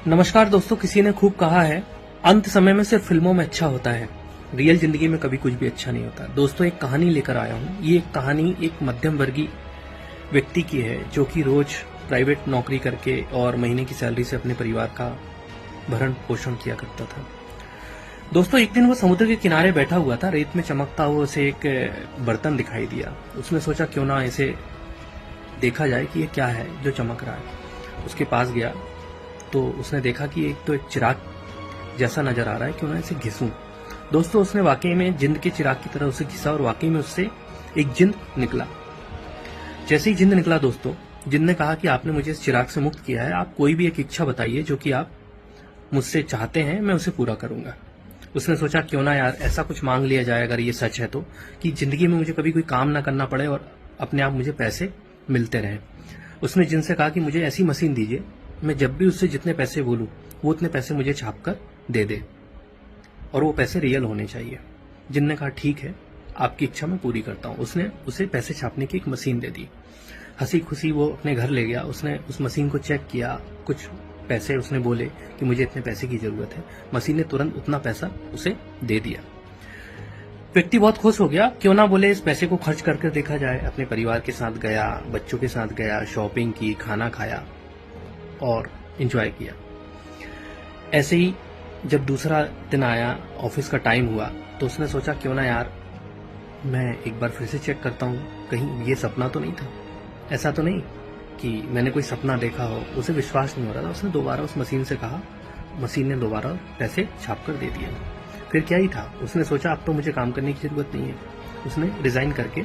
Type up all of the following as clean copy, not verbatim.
नमस्कार दोस्तों, किसी ने खूब कहा है अंत समय में सिर्फ फिल्मों में अच्छा होता है, रियल जिंदगी में कभी कुछ भी अच्छा नहीं होता। दोस्तों, एक कहानी लेकर आया हूँ। ये एक कहानी एक मध्यम वर्गीय व्यक्ति की है जो कि रोज प्राइवेट नौकरी करके और महीने की सैलरी से अपने परिवार का भरण पोषण किया करता था। दोस्तों, एक दिन वो समुद्र के किनारे बैठा हुआ था। रेत में चमकता हुआ उसे एक बर्तन दिखाई दिया। उसने सोचा क्यों ना इसे देखा जाए कि ये क्या है जो चमक रहा है। उसके पास गया तो उसने देखा कि एक चिराग जैसा नजर आ रहा है, क्यों ना इसे घिसूं। दोस्तों, उसने वाकई में जिंद के चिराग की तरह उसे घिसा और वाकई में उससे एक जिंद निकला। जैसे ही जिंद निकला दोस्तों, जिंद ने कहा कि आपने मुझे इस चिराग से मुक्त किया है, आप कोई भी एक इच्छा बताइए जो कि आप मुझसे चाहते हैं, मैं उसे पूरा करूंगा। उसने सोचा क्यों ना यार ऐसा कुछ मांग लिया जाए, अगर ये सच है तो, कि जिंदगी में मुझे कभी कोई काम ना करना पड़े और अपने आप मुझे पैसे मिलते रहे। उसने जिन से कहा कि मुझे ऐसी मशीन दीजिए, मैं जब भी उससे जितने पैसे बोलूं वो उतने पैसे मुझे छाप कर दे दे, और वो पैसे रियल होने चाहिए। जिन ने कहा ठीक है, आपकी इच्छा मैं पूरी करता हूं। उसने उसे पैसे छापने की एक मशीन दे दी। हंसी खुशी वो अपने घर ले गया। उसने उस मशीन को चेक किया, कुछ पैसे उसने बोले कि मुझे इतने पैसे की जरूरत है। मशीन ने तुरंत उतना पैसा उसे दे दिया। व्यक्ति बहुत खुश हो गया, क्यों ना बोले इस पैसे को खर्च करके देखा जाए। अपने परिवार के साथ गया, बच्चों के साथ गया, शॉपिंग की, खाना खाया और एंजॉय किया। ऐसे ही जब दूसरा दिन आया, ऑफिस का टाइम हुआ, तो उसने सोचा क्यों ना यार मैं एक बार फिर से चेक करता हूँ, कहीं ये सपना तो नहीं था। ऐसा तो नहीं कि मैंने कोई सपना देखा हो। उसे विश्वास नहीं हो रहा था। उसने दोबारा उस मशीन से कहा, मशीन ने दोबारा पैसे छाप कर दे दिए। फिर क्या ही था, उसने सोचा अब तो मुझे काम करने की जरूरत नहीं है। उसने रिजाइन करके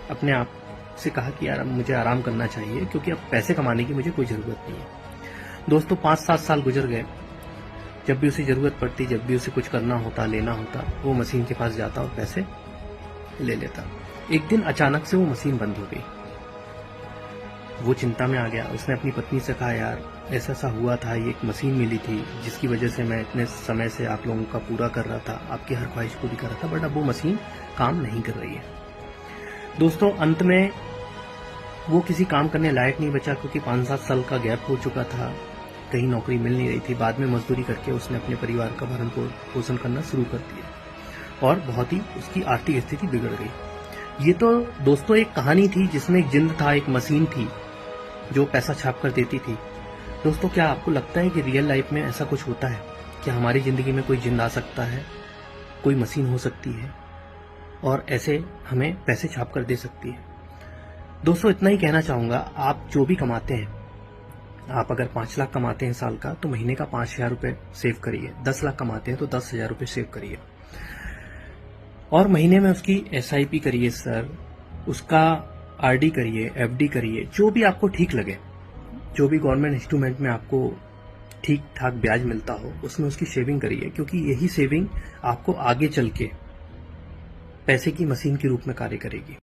अपने आप से कहा कि यार अब मुझे आराम करना चाहिए, क्योंकि अब पैसे कमाने की मुझे कोई जरूरत नहीं है। दोस्तों, 5-7 साल गुजर गए। जब भी उसे जरूरत पड़ती, जब भी उसे कुछ करना होता, लेना होता, वो मशीन के पास जाता और पैसे ले लेता। एक दिन अचानक से वो मशीन बंद हो गई। वो चिंता में आ गया। उसने अपनी पत्नी से कहा, यार ऐसा सा हुआ था, ये एक मशीन मिली थी जिसकी वजह से मैं इतने समय से आप लोगों का पूरा कर रहा था, आपकी हर ख्वाहिश पूरी कर रहा था, बट अब वो मशीन काम नहीं कर रही है। दोस्तों, अंत में वो किसी काम करने लायक नहीं बचा, क्योंकि 5-7 साल का गैप हो चुका था, कहीं नौकरी मिल नहीं रही थी। बाद में मजदूरी करके उसने अपने परिवार का भरण पोषण करना शुरू कर दिया और बहुत ही उसकी आर्थिक स्थिति बिगड़ गई। ये तो दोस्तों एक कहानी थी जिसमें एक जिंद था, एक मशीन थी जो पैसा छाप कर देती थी। दोस्तों, क्या आपको लगता है कि रियल लाइफ में ऐसा कुछ होता है? क्या हमारी जिंदगी में कोई जिंद आ सकता है, कोई मशीन हो सकती है और ऐसे हमें पैसे छाप कर दे सकती है? दोस्तों, इतना ही कहना चाहूंगा। आप जो भी कमाते हैं, आप अगर 5 लाख कमाते हैं साल का, तो महीने का 5,000 रुपए सेव करिए। 10 लाख कमाते हैं तो 10,000 रुपए सेव करिए और महीने में उसकी SIP करिए सर, उसका RD करिए, FD करिए, जो भी आपको ठीक लगे। जो भी गवर्नमेंट इंस्ट्रूमेंट में आपको ठीक ठाक ब्याज मिलता हो, उसमें उसकी सेविंग करिए, क्योंकि यही सेविंग आपको आगे चल के पैसे की मशीन के रूप में कार्य करेगी।